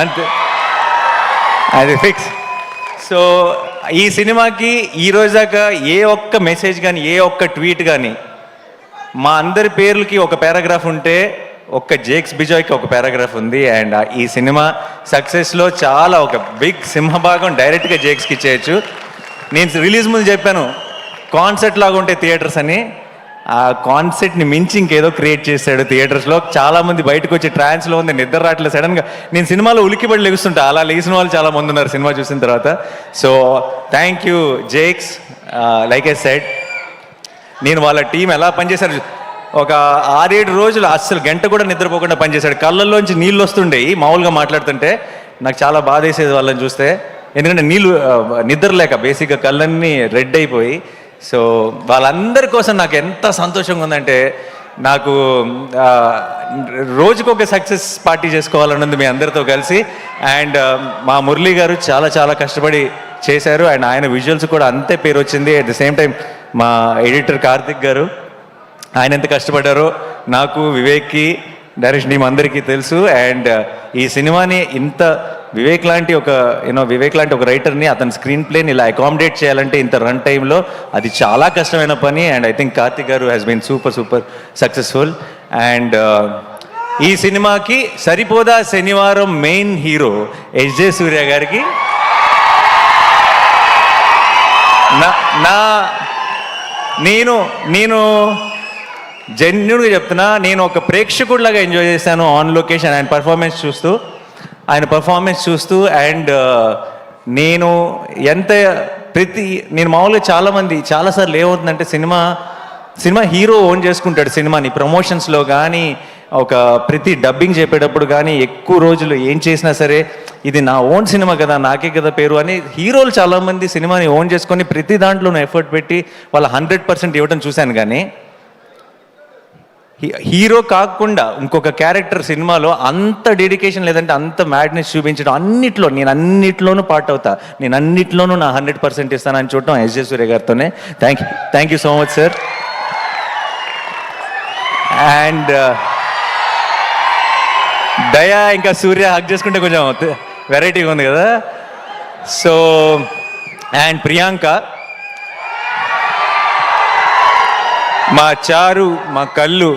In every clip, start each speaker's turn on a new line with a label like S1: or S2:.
S1: అంతే, అది fix. So ఈ సినిమాకి ఈ రోజు దాకా ఏ ఒక్క మెసేజ్ కానీ ఏ ఒక్క ట్వీట్ కానీ, మా అందరి పేర్లకి ఒక పారాగ్రాఫ్ ఉంటే ఒక్క జేక్స్ బిజాయ్కి ఒక పారాగ్రాఫ్ ఉంది. అండ్ ఈ సినిమా సక్సెస్లో చాలా ఒక బిగ్ సింహభాగం డైరెక్ట్గా జేక్స్కి ఇచ్చేయచ్చు. నేను రిలీజ్ ముందు చెప్పాను కాన్సెప్ట్ లాగా ఉంటాయి థియేటర్స్ అని. ఆ కాన్సెప్ట్ని మించి ఇంకేదో క్రియేట్ చేశాడు థియేటర్స్లో. చాలామంది బయటకు వచ్చి ట్రాన్స్లో ఉంది, నిద్ర రావట్లేదు. సడన్గా నేను సినిమాలో ఉలికిపడి లెగుస్తుంటా, అలా లేచిన వాళ్ళు చాలా మంది ఉన్నారు సినిమా చూసిన తర్వాత. So thank you Jakes. Like I said, నేను వాళ్ళ టీం ఎలా పనిచేశారు, ఒక 6-7 రోజులు అస్సలు గంట కూడా నిద్రపోకుండా పనిచేశాడు. కళ్ళల్లోంచి నీళ్ళు వస్తుండేవి మామూలుగా మాట్లాడుతుంటే. నాకు చాలా బాధ వేసేది వాళ్ళని చూస్తే, ఎందుకంటే నిద్ర లేక బేసిక్గా కళ్ళన్నీ రెడ్ అయిపోయి. సో వాళ్ళందరి కోసం నాకు ఎంత సంతోషంగా ఉందంటే, నాకు రోజుకొక సక్సెస్ పార్టీ చేసుకోవాలని ఉంది మీ అందరితో కలిసి. అండ్ మా మురళీ గారు చాలా చాలా కష్టపడి చేశారు, అండ్ ఆయన విజువల్స్ కూడా అంతే పేరు వచ్చింది. అట్ ద సేమ్ టైం మా ఎడిటర్ కార్తిక్ గారు, ఆయన ఎంత కష్టపడ్డారో నాకు, వివేక్కి, డైరెక్షన్ టీం అందరికీ తెలుసు. అండ్ ఈ సినిమాని ఇంత వివేక్ లాంటి ఒక రైటర్ని అతని స్క్రీన్ ప్లేని ఇలా అకామిడేట్ చేయాలంటే ఇంత రన్ టైంలో అది చాలా కష్టమైన పని. అండ్ ఐ థింక్ కార్తిక్ గారు has been super successful. And ఈ సినిమాకి సరిపోదా శనివారం మెయిన్ హీరో ఎస్జే సూర్య గారికి నేను జెన్యున్గా చెప్తున్నా, నేను ఒక ప్రేక్షకుడిలాగా ఎంజాయ్ చేశాను ఆన్ లొకేషన్ ఆయన పర్ఫార్మెన్స్ చూస్తూ. అండ్ నేను మామూలుగా చాలాసార్లు ఏమవుతుందంటే, సినిమా హీరో ఓన్ చేసుకుంటాడు సినిమాని. ప్రమోషన్స్లో కానీ ఒక ప్రతి డబ్బింగ్ చెప్పేటప్పుడు కానీ ఎక్కువ రోజులు ఏం చేసినా సరే ఇది నా ఓన్ సినిమా కదా, నాకే కదా పేరు అని హీరోలు చాలామంది సినిమాని ఓన్ చేసుకొని ప్రతి దాంట్లోనూ ఎఫర్ట్ పెట్టి వాళ్ళ 100% ఇవ్వడం చూశాను. కానీ హీరో కాకుండా ఇంకొక క్యారెక్టర్ సినిమాలో అంత డెడికేషన్ లేదంటే అంత మ్యాడ్నెస్ చూపించడం, నేను అన్నిట్లోనూ పార్ట్ అవుతా, నేను అన్నిట్లోనూ నా 100% ఇస్తానని చూడటం ఎస్జే సూర్య గారితోనే. Thank you so much sir. And Daya ఇంకా సూర్య హక్ చేసుకుంటే కొంచెం వెరైటీగా ఉంది కదా. సో అండ్ ప్రియాంక, మా చారు, మా కళ్ళు,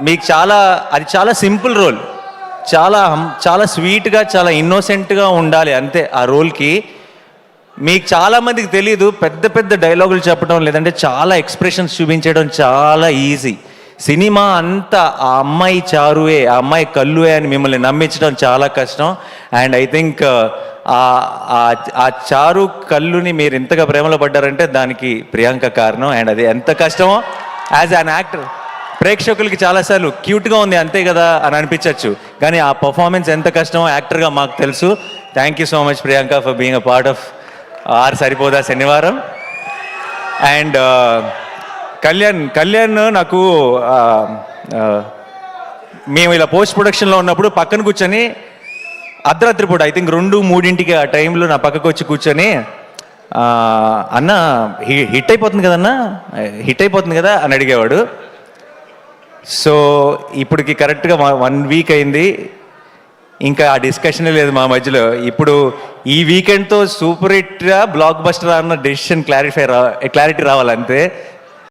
S1: మీకు చాలా సింపుల్ రోల్, చాలా స్వీట్గా చాలా ఇన్నోసెంట్గా ఉండాలి అంతే ఆ రోల్కి. మీకు చాలామందికి తెలీదు, పెద్ద డైలాగులు చెప్పడం లేదంటే చాలా ఎక్స్ప్రెషన్స్ చూపించడం చాలా ఈజీ. సినిమా అంతా ఆ అమ్మాయి చారువే, ఆ అమ్మాయి కళ్ళువే అని మిమ్మల్ని నమ్మించడం చాలా కష్టం. అండ్ ఐ థింక్ ఆ చారు కళ్ళుని మీరు ఇంతగా ప్రేమలో పడ్డారంటే దానికి ప్రియాంక కారణం. అండ్ అది ఎంత కష్టమో యాజ్ అన్ యాక్టర్ ప్రేక్షకులకి చాలాసార్లు క్యూట్గా ఉంది అంతే కదా అని అనిపించవచ్చు, కానీ ఆ పర్ఫార్మెన్స్ ఎంత కష్టమో యాక్టర్గా మాకు తెలుసు. Thank you so much Priyanka for being a part of our Saripodhaa Sanivaaram. And Kalyan నాకు మేము ఇలా పోస్ట్ ప్రొడక్షన్లో ఉన్నప్పుడు పక్కన కూర్చొని అర్ధరాత్రి పూట ఐ థింక్ 2-3 ఆ టైంలో నా పక్కకు వచ్చి కూర్చొని, అన్న హిట్ అయిపోతుంది కదా అని అడిగేవాడు. సో ఇప్పటికి కరెక్ట్గా 1 వీక్ అయింది, ఇంకా ఆ డిస్కషనే లేదు మా మధ్యలో. ఇప్పుడు ఈ వీకెండ్తో సూపర్ హిట్గా బ్లాక్ బస్టర్ అన్న డెసిషన్ క్లారిటీ రావాలంతే.